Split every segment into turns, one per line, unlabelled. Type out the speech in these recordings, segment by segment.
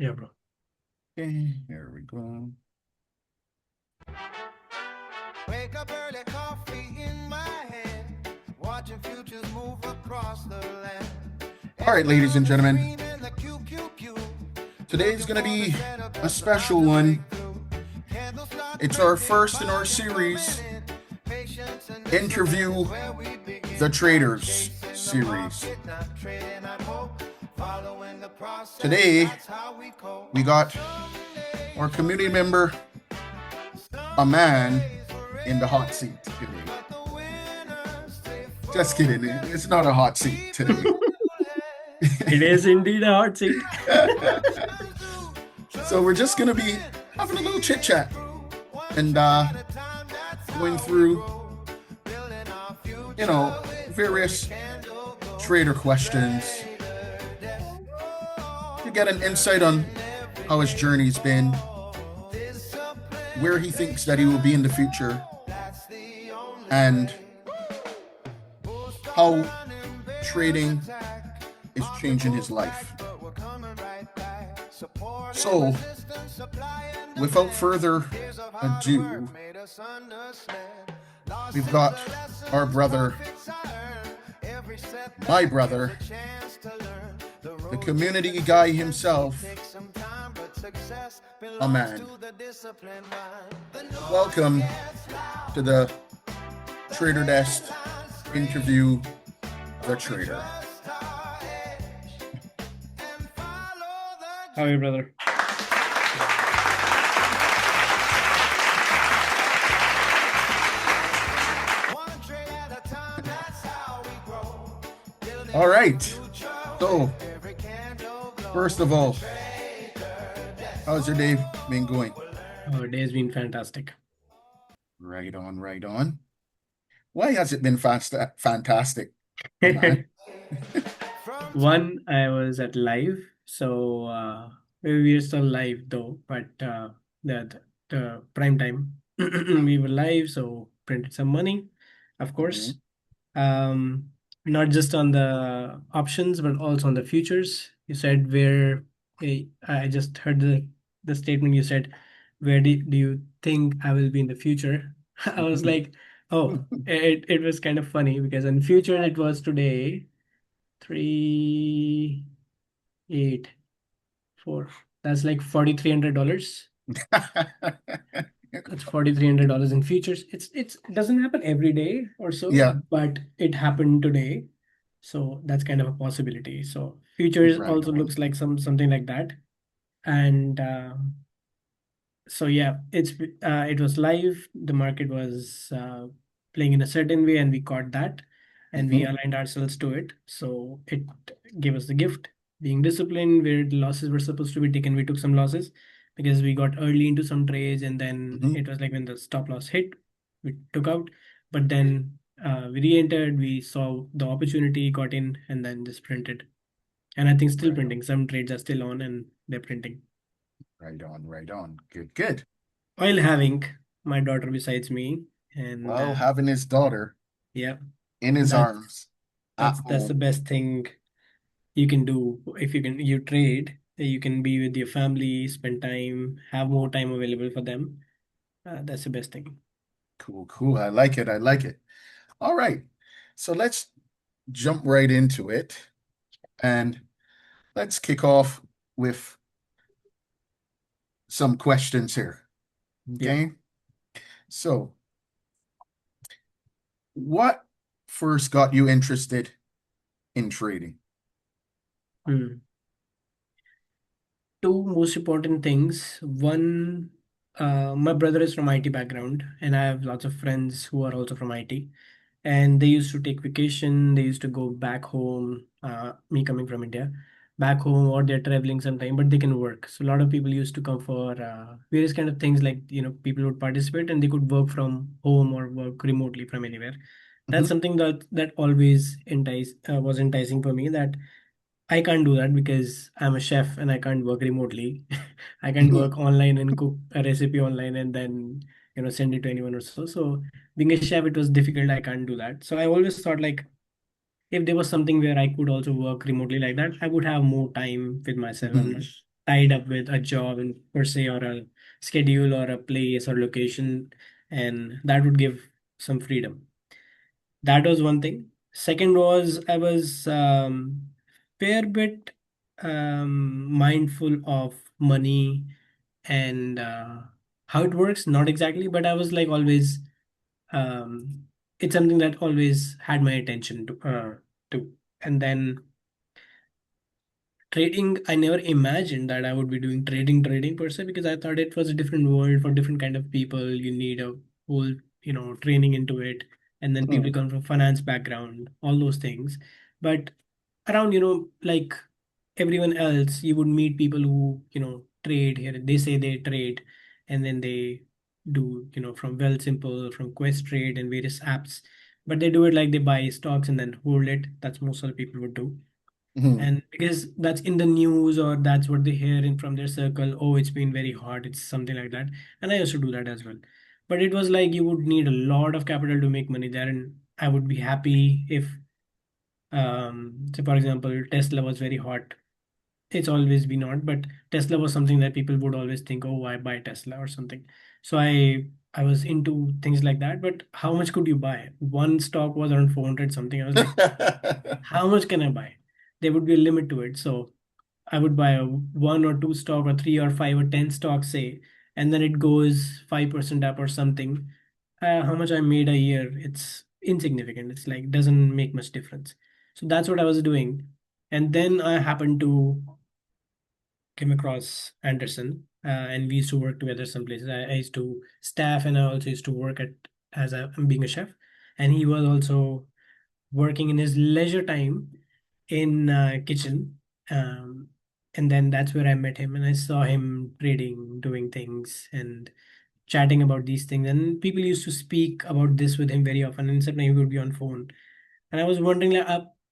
Yeah, bro.
Okay, here we go.
Wake up early, coffee in my hand, watching futures move across the land.
All right, ladies and gentlemen, today's going to be a special one. It's our first in our series, Interview the Traders series. Today, we got our community member, Aman, in the hot seat today. Just kidding. It's not a hot seat today.
It is indeed a hot seat.
So we're just going to be having a little chit chat and going through, various trader questions to get an insight on how his journey's been, where he thinks that he will be in the future, and how trading is changing his life. So, without further ado, we've got our brother, my brother, the community guy himself, Aman. Welcome to the Trader Desk Interview the Trader.
How are you, brother?
All right. So, first of all, how's your day been going?
Our day has been fantastic.
Right on, right on. Why has it been fantastic, man?
One, I was at live, so maybe we're still live though, but the prime time we were live, so printed some money, of course. Um, Not just on the options, but also on the futures. You said where I just heard the statement you said, where do you think I will be in the future? I was like, oh, it was kind of funny because in future it was today, 384. That's like $4,300. That's $4,300 in futures. It doesn't happen every day or so,
Yeah,
but it happened today. So that's kind of a possibility. So futures
right
also
on.
looks like something like that. And so yeah, it was live. The market was playing in a certain way, and we caught that, and we
Mhm.
aligned ourselves to it. So it gave us the gift, being disciplined. Where the losses were supposed to be taken, we took some losses because we got early into some trades, and then
Mhm.
it was like when the stop loss hit, we took out. But then we re-entered, we saw the opportunity, got in, and then just printed. And I think still
Right on,
printing. Some trades are still on, and they're printing.
right on, right on. Good, good.
While having my daughter besides me, and
Well, having his daughter
yeah,
in his
that's
arms at
that's the
home.
best thing you can do. If you trade, you can be with your family, spend time, have more time available for them. That's the best thing.
Cool, cool. I like it. I like it. All right. So let's jump right into it and let's kick off with some questions here.
Yeah.
Okay. So, what first got you interested in trading?
Hmm. Two most important things. One, my brother is from IT background, and I have lots of friends who are also from IT. And they used to take vacation. They used to go back home. Me coming from India, back home, or they're traveling sometime, but they can work. So a lot of people used to come for various kind of things. Like people would participate and they could work from home or work remotely from anywhere. That's
Mhm.
something that always was enticing for me. That I can't do that because I'm a chef and I can't work remotely. I can't work online and cook a recipe online and then send it to anyone or so. So being a chef, it was difficult. I can't do that. So I always thought like if there was something where I could also work remotely like that, I would have more time with myself. I'm not
Mhm.
tied up with a job and per se or a schedule or a place or location, and that would give some freedom. That was one thing. Second was I was fair bit mindful of money and how it works. Not exactly, but I was like always um, it's something that always had my attention to. And then trading, I never imagined that I would be doing trading per se, because I thought it was a different world for different kind of people. You need a whole, training into it. And then people
Mm.
come from finance background, all those things. But around, like everyone else, you would meet people who, trade here. They say they trade, and then they do, from Well Simple, from Quest Trade and various apps. But they do it like they buy stocks and then hold it. That's most of the people would do.
Mm.
And because that's in the news or that's what they hear in from their circle, oh, it's been very hot, it's something like that. And I used to do that as well. But it was like you would need a lot of capital to make money there, and I would be happy if, say for example, Tesla was very hot. It's always been hot, but Tesla was something that people would always think, oh, I buy Tesla or something. So I was into things like that. But how much could you buy? One stock was around 400 something. I was like, how much can I buy? There would be a limit to it. So I would buy a one or two stock or three or five or 10 stocks, say, and then it goes 5% up or something. How much I made a year, it's insignificant. It's like doesn't make much difference. So that's what I was doing. And then I happened to came across Anderson, and we used to work together some places. I used to staff, and I also used to work at as a being a chef, and he was also working in his leisure time in kitchen. Um, and then that's where I met him, and I saw him trading, doing things, and chatting about these things. And people used to speak about this with him very often. And sometimes he would be on phone, and I was wondering,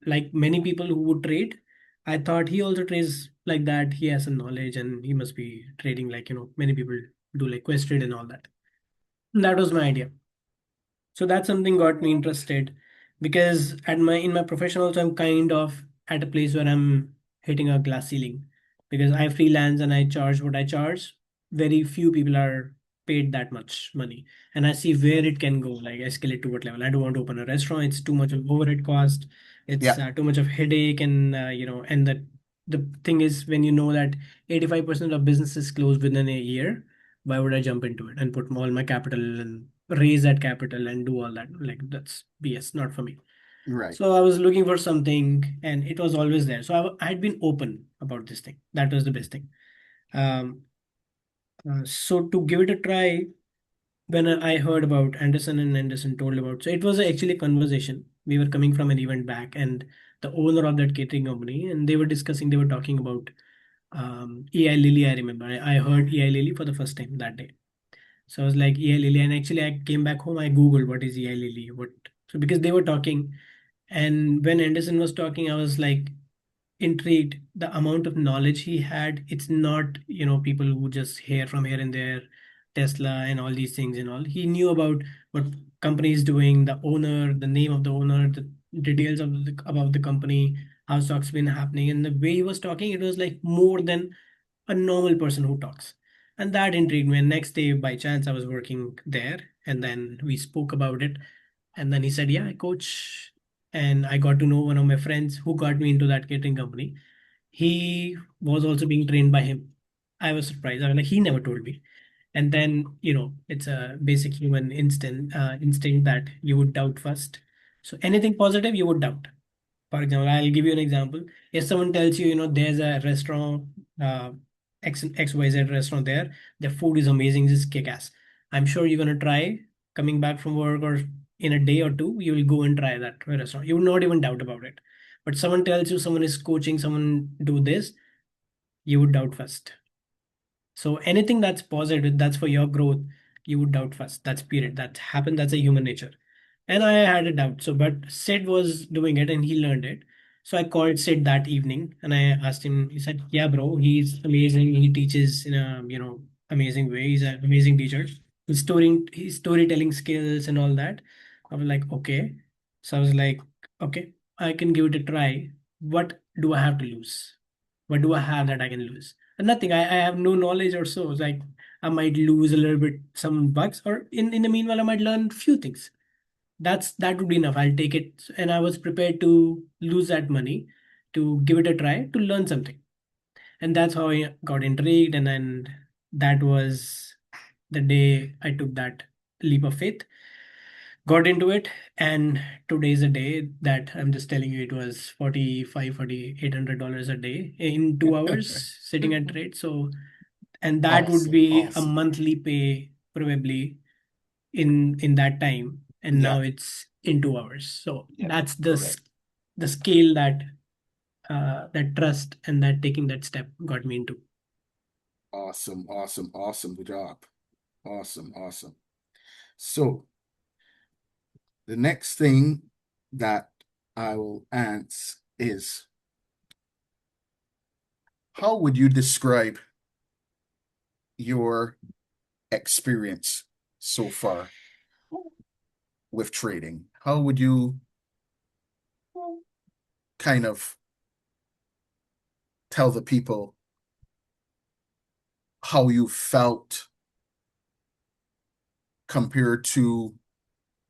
like many people who would trade, I thought he also trades like that. He has some knowledge, and he must be trading like many people do, like Quest trade and all that. And that was my idea. So that's something got me interested, because at my in my profession also I'm kind of at a place where I'm hitting a glass ceiling, because I freelance and I charge what I charge. Very few people are paid that much money, and I see where it can go, like escalate to what level. I don't want to open a restaurant. It's too much of overhead cost. It's
Yeah,
too much of headache, and and the thing is, when you know that 85% of businesses close within a year, why would I jump into it and put all my capital and raise that capital and do all that? Like that's BS, not for me.
right.
So I was looking for something, and it was always there. So I had been open about this thing. That was the best thing. Um, so to give it a try, when I heard about Anderson and Anderson told about, so it was actually a conversation. We were coming from an event back, and the owner of that catering company, and they were discussing, they were talking about EI Lilly. I remember I heard EI Lilly for the first time that day. So I was like, EI Lilly. And actually, I came back home, I Googled what is EI Lilly. What? So because they were talking, and when Anderson was talking, I was like intrigued. The amount of knowledge he had, it's not, people who just hear from here and there, Tesla and all these things and all. He knew about what company is doing, the owner, the name of the owner, the details of about the company, how stocks been happening. And the way he was talking, it was like more than a normal person who talks. And that intrigued me. And next day, by chance, I was working there, and then we spoke about it. And then he said, yeah, I coach. And I got to know one of my friends who got me into that catering company. He was also being trained by him. I was surprised. I was like, he never told me. And then, it's a basic human instinct that you would doubt first. So anything positive, you would doubt. For example, I'll give you an example. If someone tells you, there's a restaurant, uh, XYZ restaurant there, the food is amazing, just kick ass. I'm sure you're gonna try coming back from work, or in a day or two, you will go and try that restaurant. You will not even doubt about it. But someone tells you someone is coaching, someone do this, you would doubt first. So anything that's positive, that's for your growth, you would doubt first. That's period. That happened. That's a human nature. And I had a doubt. So, but Sid was doing it and he learned it. So I called Sid that evening and I asked him. He said, "Yeah, bro, he's amazing. He teaches in a amazing way. He's an amazing teacher. His storytelling skills and all that." I was like, okay. So I was like, okay, I can give it a try. What do I have to lose? What do I have that I can lose? Nothing. I have no knowledge or so. Like I might lose a little bit some bucks, or in the meanwhile, I might learn few things. That would be enough. I'll take it. And I was prepared to lose that money to give it a try to learn something. And that's how I got intrigued. And then that was the day I took that leap of faith, got into it. And today's a day that I'm just telling you, it was 45, $4,800 a day in 2 hours sitting at trade. So, and that would
Awesome,
be a
awesome.
monthly pay probably in that time. And
Yeah,
now it's in 2 hours. So
yeah,
that's
correct.
the scale that that trust and that taking that step got me into.
Awesome, awesome, awesome job. Awesome, awesome. So the next thing that I will ask is, how would you describe your experience so far with trading? How would you kind of tell the people how you felt compared to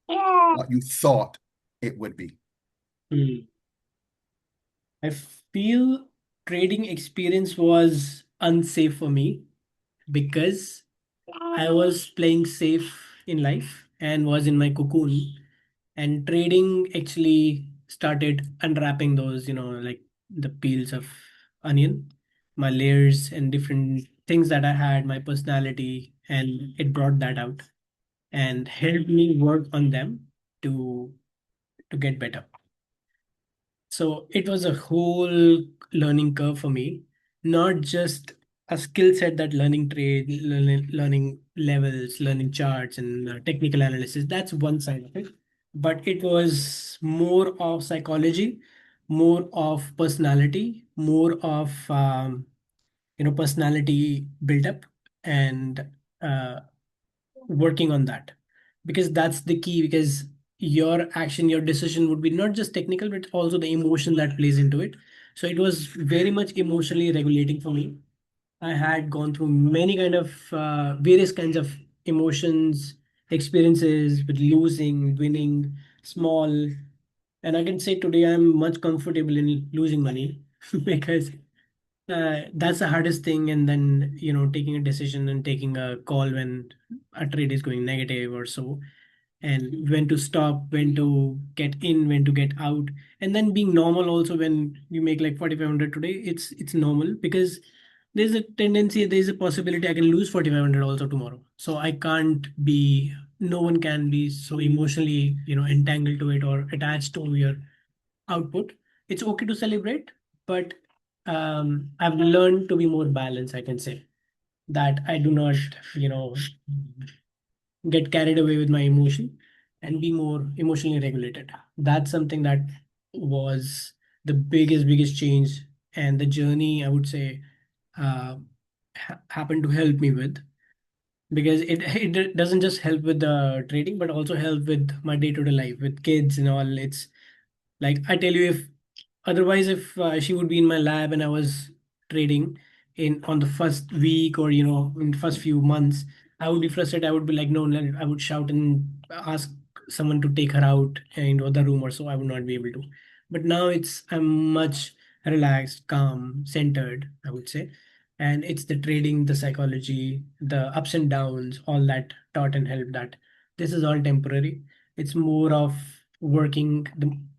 what you thought it would be?
Hmm. I feel trading experience was unsafe for me because I was playing safe in life and was in my cocoon. And trading actually started unwrapping those, like the peels of onion, my layers and different things that I had, my personality, and it brought that out and helped me work on them to get better. So it was a whole learning curve for me, not just a skill set that learning trade, learning levels, learning charts, and technical analysis. That's one side of it. But it was more of psychology, more of personality, more of personality build up, and uh, working on that, because that's the key, because your action, your decision would be not just technical but also the emotion that plays into it. So it was very much emotionally regulating for me. I had gone through many kind of various kinds of emotions, experiences with losing, winning, small, and I can say today I'm much comfortable in losing money because that's the hardest thing. And then, taking a decision and taking a call when a trade is going negative or so, and when to stop, when to get in, when to get out, and then being normal also. When you make like 4,500 today, it's normal, because there's a tendency, there's a possibility I can lose 4,500 also tomorrow. So I can't be, no one can be so emotionally, entangled to it or attached to your output. It's okay to celebrate, but I've learned to be more balanced. I can say that I do not, you know, get carried away with my emotion and be more emotionally regulated. That's something that was the biggest change, and the journey, I would say, uh, happened to help me with, because it doesn't just help with the trading but also help with my day-to-day life with kids and all. It's like I tell you, if otherwise, if she would be in my lab and I was trading in on the first week, or in the first few months, I would be frustrated. I would be like, no, no, I would shout and ask someone to take her out into other room or so. I would not be able to. But now I'm much relaxed, calm, centered, I would say. And it's the trading, the psychology, the ups and downs, all that taught and helped that this is all temporary. It's more of working.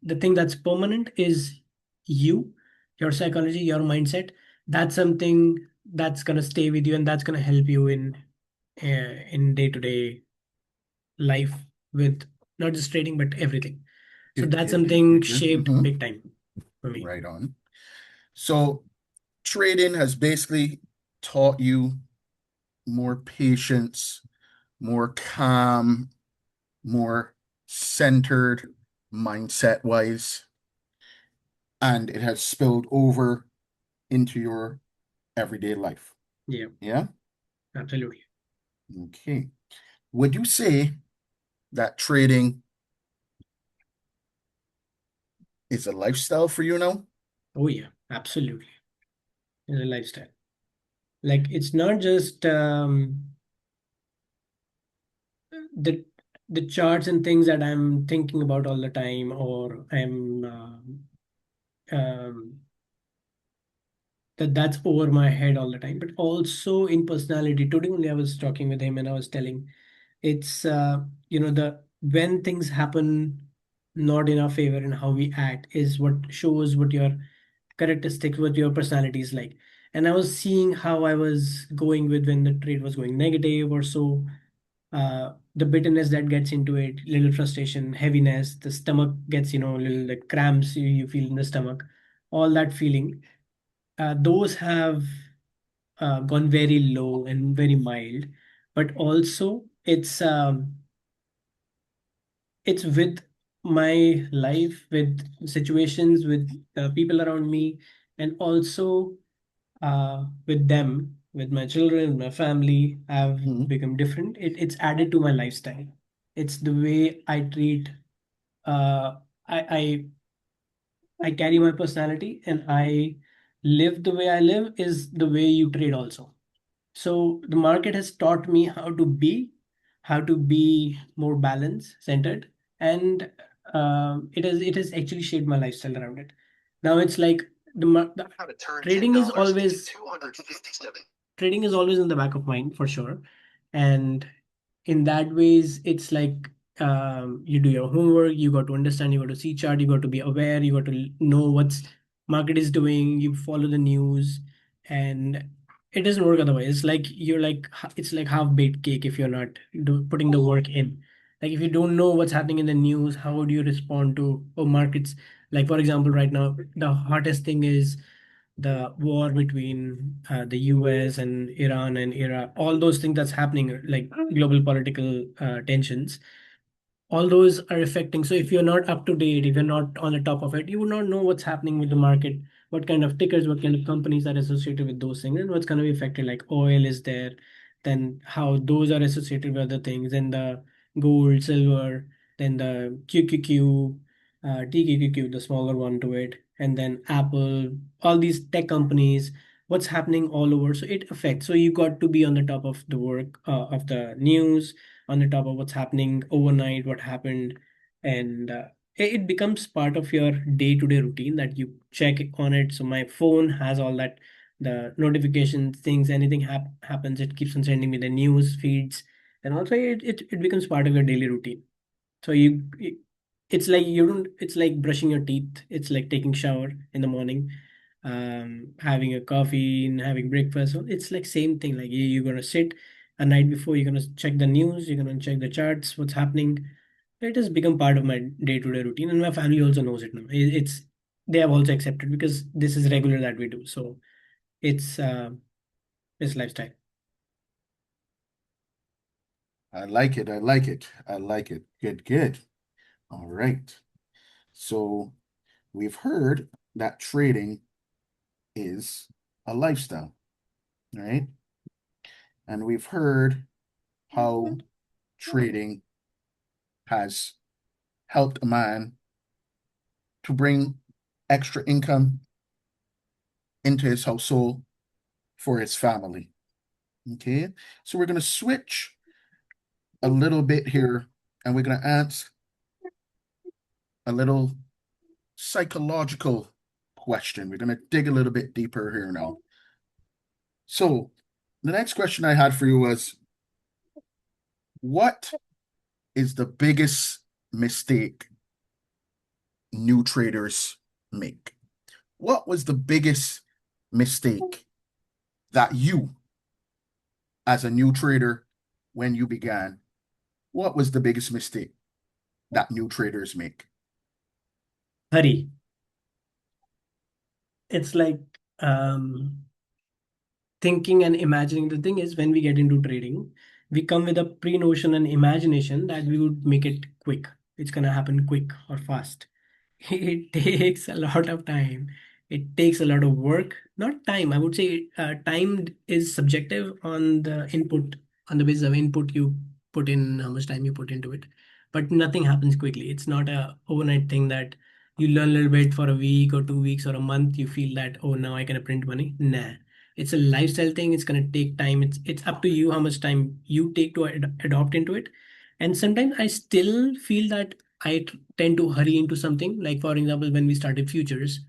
The thing that's permanent is you, your psychology, your mindset. That's something that's gonna stay with you, and that's gonna help you in day-to-day life, with not just trading but everything. So
Good,
that's
good, good,
something
good, good.
shaped big time for me.
Right on. So trading has basically taught you more patience, more calm, more centered mindset wise, and it has spilled over into your everyday life.
Yeah,
Yeah.
absolutely.
Okay. Would you say that trading is a lifestyle for you now?
Oh yeah, absolutely. It's a lifestyle. Like it's not just the charts and things that I'm thinking about all the time, or I'm um, that's over my head all the time, but also in personality. Today only I was talking with him and I was telling it's the when things happen not in our favor and how we act is what shows what your characteristics, what your personality is like. And I was seeing how I was going with when the trade was going negative or so, the bitterness that gets into it, little frustration, heaviness, the stomach gets, little like cramps you feel in the stomach, all that feeling, those have gone very low and very mild. But also it's with my life, with situations, with people around me, and also with them, with my children, my family, have
Mhm.
become different. It's added to my lifestyle. It's the way I treat. Uh, I carry my personality, and I live the way I live is the way you trade also. So the market has taught me how to be more balance centered, and it has actually shaped my lifestyle around it. Now it's like the trading is always trading is always in the back of mind for sure, and in that ways it's like you do your homework, you got to understand, you got to see chart, you got to be aware, you got to know what's market is doing, you follow the news, and it doesn't work otherwise. It's like it's like half baked cake if you're not putting the work in. Like if you don't know what's happening in the news, how would you respond to markets? Like for example, right now the hottest thing is the war between the US and Iran and Iraq, all those things that's happening, like global political tensions, all those are affecting. So if you're not up to date, if you're not on the top of it, you would not know what's happening with the market, what kind of tickers, what kind of companies are associated with those things, and what's going to be affected. Like oil is there, then how those are associated with other things, and the gold, silver, then the QQQ, TQQQ, the smaller one to it, and then Apple, all these tech companies. What's happening all over, so it affects. So you got to be on the top of the work of the news, on the top of what's happening overnight, what happened, and it becomes part of your day-to-day routine that you check on it. So my phone has all that, the notifications, things, anything happens, it keeps on sending me the news feeds, and also it becomes part of your daily routine. So it's like you don't. It's like brushing your teeth. It's like taking shower in the morning, having a coffee and having breakfast. So it's like same thing. Like you're gonna sit a night before. You're gonna check the news. You're gonna check the charts. What's happening? It has become part of my day-to-day routine, and my family also knows it now. It's they have also accepted because this is regular that we do. So it's it's lifestyle.
I like it. I like it. I like it. Good, good. All right. So we've heard that trading is a lifestyle, right? And we've heard how trading has helped a man to bring extra income into his household for his family. Okay. So we're going to switch a little bit here and we're going to ask a little psychological question. We're going to dig a little bit deeper here now. So the next question I had for you was, what is the biggest mistake new traders make? What was the biggest mistake that you, as a new trader, when you began, what was the biggest mistake that new traders make?
Hurry. It's like um thinking and imagining. The thing is, when we get into trading, we come with a pre-notion and imagination that we would make it quick. It's gonna happen quick or fast. It takes a lot of time. It takes a lot of work. Not time. I would say time is subjective on the input, on the basis of input you put in, how much time you put into it. But nothing happens quickly. It's not a overnight thing that you learn a little bit for a week or 2 weeks or a month. You feel that, oh, now I can print money. Nah, It's a lifestyle thing. It's gonna take time. It's up to you how much time you take to adopt into it. And sometimes I still feel that tend to hurry into something. Like for example, when we started futures,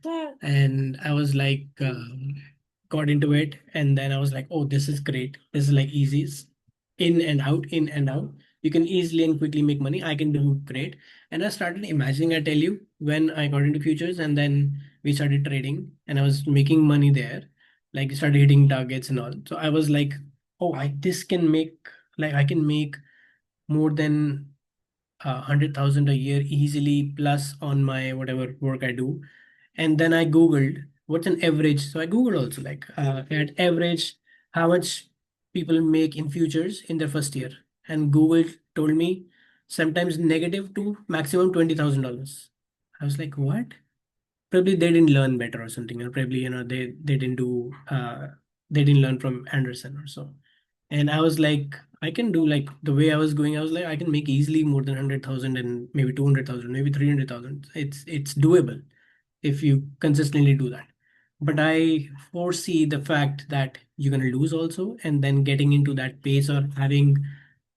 and I was like, got into it, and then I was like, oh, this is great. This is like easy. It's in and out, in and out. You can easily and quickly make money. I can do great. And I started imagining, I tell you, when I got into futures and then we started trading and I was making money there, like started hitting targets and all. So I was like, oh, this can make, like I can make more than 100,000 a year easily plus on my whatever work I do. And then I Googled what's an average. So I Googled also like at average how much people make in futures in their first year. And Google told me sometimes negative to maximum $20,000. I was like, what? Probably they didn't learn better or something, or probably they didn't do they didn't learn from Anderson or so. And I was like, I can do like the way I was going. I was like, I can make easily more than 100,000 and maybe 200,000, maybe 300,000. It's doable if you consistently do that. But I foresee the fact that you're going to lose also, and then getting into that pace or having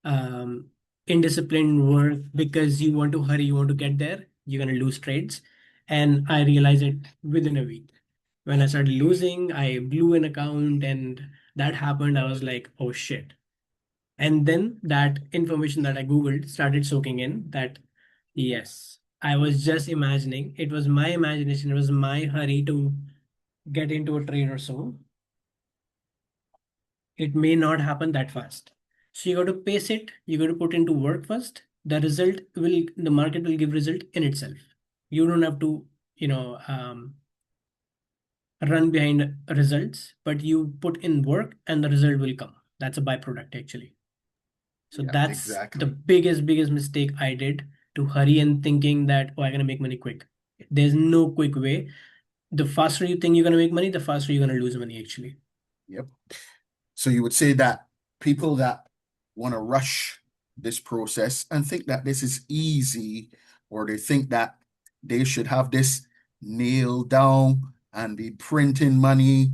um, indisciplined work because you want to hurry, you want to get there, you're going to lose trades. And I realized it within a week. When I started losing, I blew an account, and that happened. I was like, oh shit. And then that information that I Googled started soaking in that, yes, I was just imagining. It was my imagination. It was my hurry to get into a trade or so. It may not happen that fast. So you got to pace it. You got to put into work first. The market will give result in itself. You don't have to, you know, run behind results, but you put in work and the result will come. That's a byproduct actually. So
Yeah,
that's the
exactly.
biggest mistake I did, to hurry and thinking that, oh, I'm gonna make money quick. There's no quick way. The faster you think you're gonna make money, the faster you're gonna lose money actually.
Yep. So you would say that people that want to rush this process and think that this is easy, or they think that they should have this nailed down and be printing money,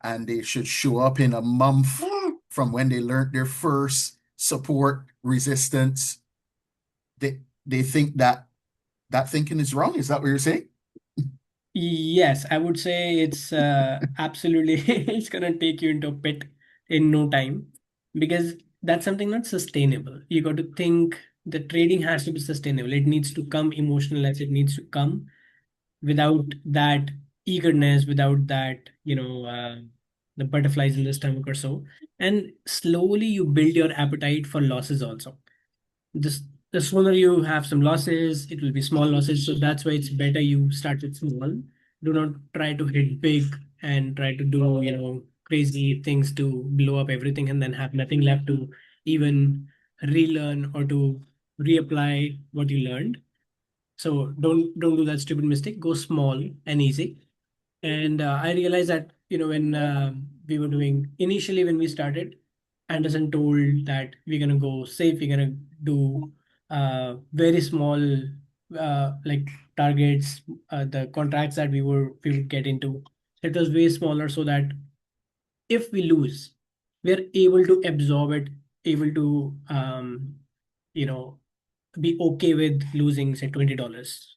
and they should show up in a month from when they learned their first support resistance. They think that that thinking is wrong. Is that what you're saying?
Yes, I would say it's absolutely it's gonna take you into a pit in no time, because that's something not sustainable. You got to think the trading has to be sustainable. It needs to come emotional as it needs to come. Without that eagerness, without that, the butterflies in the stomach or so. And slowly you build your appetite for losses also. This the sooner you have some losses, it will be small losses. So that's why it's better you start with small. Do not try to hit big and try to do, crazy things to blow up everything and then have nothing left to even relearn or to reapply what you learned. So don't do that stupid mistake. Go small and easy. And I realized that, when we were doing initially, when we started, Anderson told that we're gonna go safe. We're gonna do very small like targets. The contracts that we would get into, it was way smaller, so that if we lose, we are able to absorb it, able to you know be okay with losing say $20,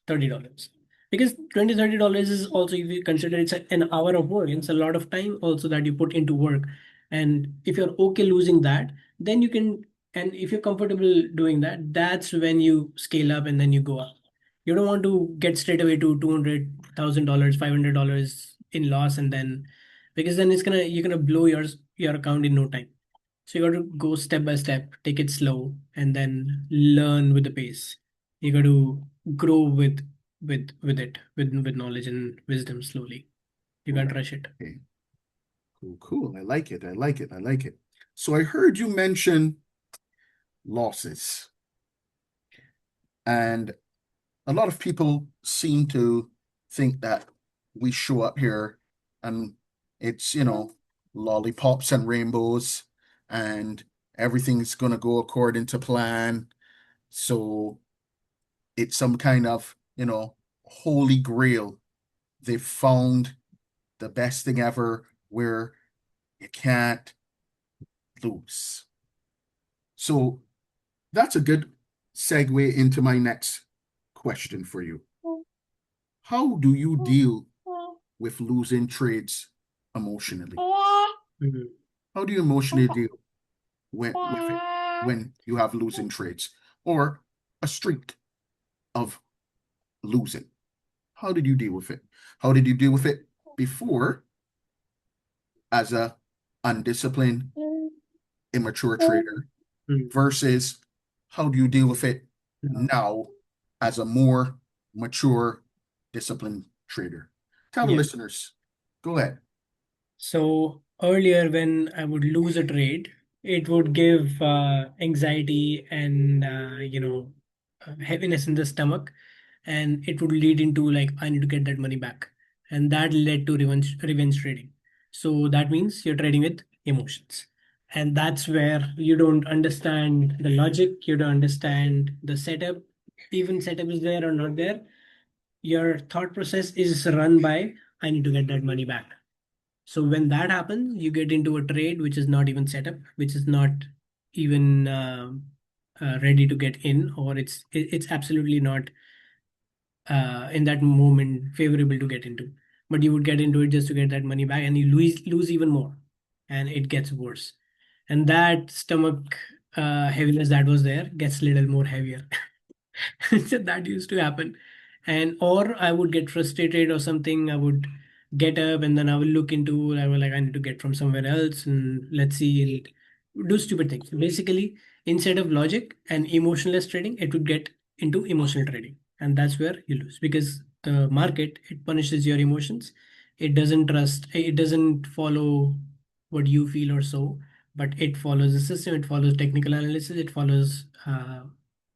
$30. Because $20, $30 is also, if you consider it's an hour of work, it's a lot of time also that you put into work. And if you're okay losing that, then you can, and if you're comfortable doing that, that's when you scale up and then you go up. You don't want to get straight away to $200,000, $500 in loss, and then, because then you're gonna blow your account in no time. So you got to go step by step, take it slow, and then learn with the pace. You got to grow with knowledge and wisdom slowly. You can't rush it.
Okay, cool, cool. I like it. I like it. I like it. So I heard you mention losses, and a lot of people seem to think that we show up here and it's, lollipops and rainbows, and everything's going to go according to plan. So it's some kind of, holy grail. They've found the best thing ever, where You can't lose. So that's a good segue into my next question for you. How do you deal with losing trades emotionally?
Mhm.
How do you emotionally deal with it when you have losing trades or a streak of losing? How did you deal with it? How did you deal with it before as a undisciplined, immature trader
Mhm.
versus how do you deal with it
No.
now as a more mature, disciplined trader? Tell the
Yeah.
listeners. Go ahead.
So earlier, when I would lose a trade, it would give anxiety and heaviness in the stomach, and it would lead into like I need to get that money back, and that led to revenge trading. So that means you're trading with emotions, and that's where you don't understand the logic, you don't understand the setup, even setup is there or not there. Your thought process is run by I need to get that money back. So when that happens, you get into a trade which is not even set up, which is not even ready to get in, or it's absolutely not in that moment favorable to get into. But you would get into it just to get that money back, and you lose even more, and it gets worse. And that stomach heaviness that was there gets a little more heavier. So that used to happen. And or I would get frustrated or something. I would get up and then I will look into, I will like, I need to get from somewhere else and let's see, and do stupid things. Basically, instead of logic and emotionless trading, it would get into emotional trading. And that's where you lose because the market, it punishes your emotions. It doesn't follow what you feel or so, but it follows the system, it follows technical analysis, it follows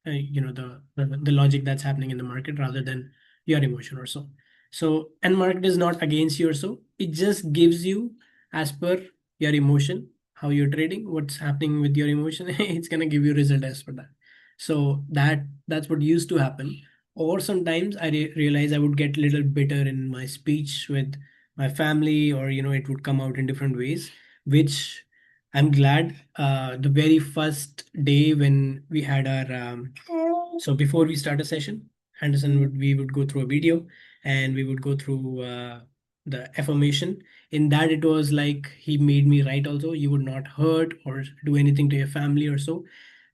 the logic that's happening in the market rather than your emotion or so. So and market is not against you or so, it just gives you as per your emotion how you're trading, what's happening with your emotion. It's going to give you result as per that. So that's what used to happen. Or sometimes I realize I would get a little bitter in my speech with my family, or it would come out in different ways, which I'm glad the very first day when we had our so before we start a session, Anderson we would go through a video and we would go through the affirmation. In that, it was like he made me write also, you would not hurt or do anything to your family or so.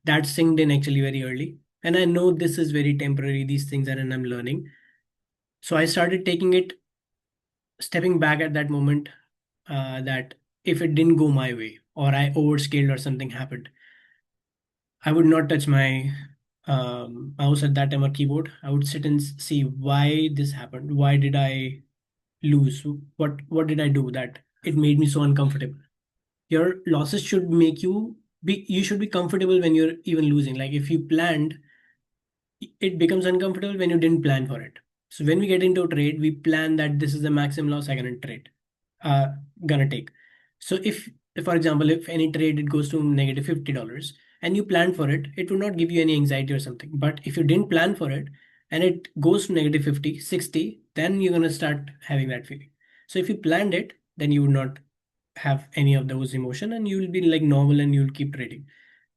That synced in actually very early. And I know this is very temporary, these things are, and I'm learning. So I started taking it, stepping back at that moment, that if it didn't go my way or I overscaled or something happened, I would not touch my mouse at that time or keyboard. I would sit and see why this happened. Why did I lose? What did I do that it made me so uncomfortable? Your losses should make you be. You should be comfortable when you're even losing. Like if you planned, it becomes uncomfortable when you didn't plan for it. So when we get into a trade, we plan that this is the maximum loss I'm gonna trade, uh, gonna take. So if for example, if any trade it goes to negative $50 and you plan for it, it will not give you any anxiety or something. But if you didn't plan for it and it goes to negative 50, 60, then you're gonna start having that feeling. So if you planned it, then you would not have any of those emotion and you will be like normal and you'll keep trading.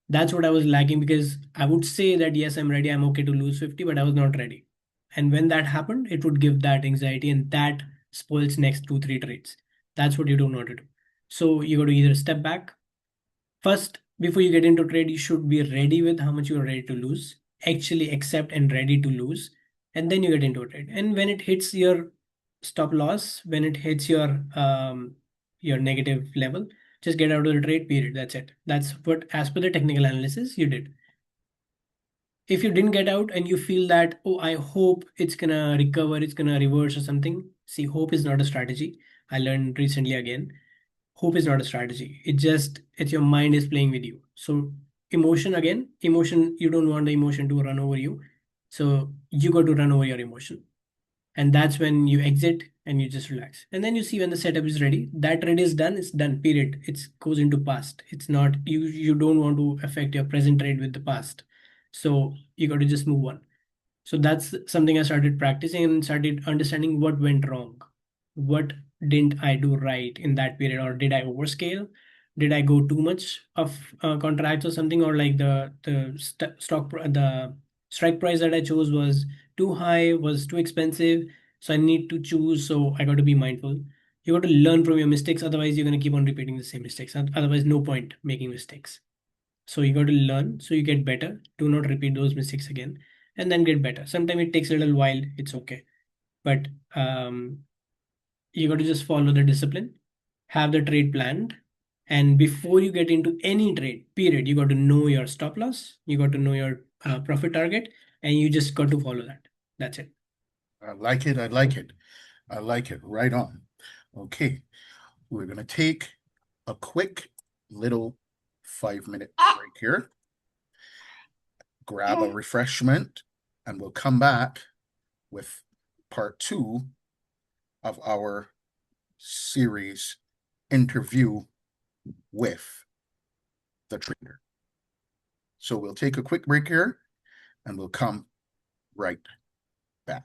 That's what I was lacking because I would say that yes, I'm ready, I'm okay to lose 50, but I was not ready. And when that happened, it would give that anxiety and that spoils next two, three trades. That's what you don't want to do. So you got to either step back. First, before you get into trade, you should be ready with how much you're ready to lose, actually accept and ready to lose, and then you get into a trade. And when it hits your stop loss, when it hits your negative level, just get out of the trade period. That's it. That's what, as per the technical analysis, you did. If you didn't get out and you feel that, oh, I hope it's gonna recover, it's gonna reverse or something. See, hope is not a strategy. I learned recently again, hope is not a strategy, it's your mind is playing with you. So emotion, again, emotion, you don't want the emotion to run over you, so you got to run over your emotion. And that's when you exit and you just relax, and then you see when the setup is ready, that trade is done, it's done, period. It goes into past. It's not, you don't want to affect your present trade with the past, so you got to just move on. So that's something I started practicing and started understanding what went wrong. what didn't I do right in that period, or did I overscale? Did I go too much of contracts or something, or like the strike price that I chose was too high, was too expensive, so I need to choose. So I got to be mindful. You got to learn from your mistakes, otherwise you're going to keep on repeating the same mistakes. Otherwise, no point making mistakes. So you got to learn so you get better. Do not repeat those mistakes again, and then get better. Sometimes it takes a little while. It's okay, but you got to just follow the discipline, have the trade planned, and before you get into any trade, period, you got to know your stop loss, you got to know your profit target, and you just got to follow that. That's it.
I like it. I like it. I like it. Right on. Okay. We're going to take a quick little 5-minute break here, grab a refreshment, and we'll come back with part 2 of our series interview with the trader. So we'll take a quick break here and we'll come right back.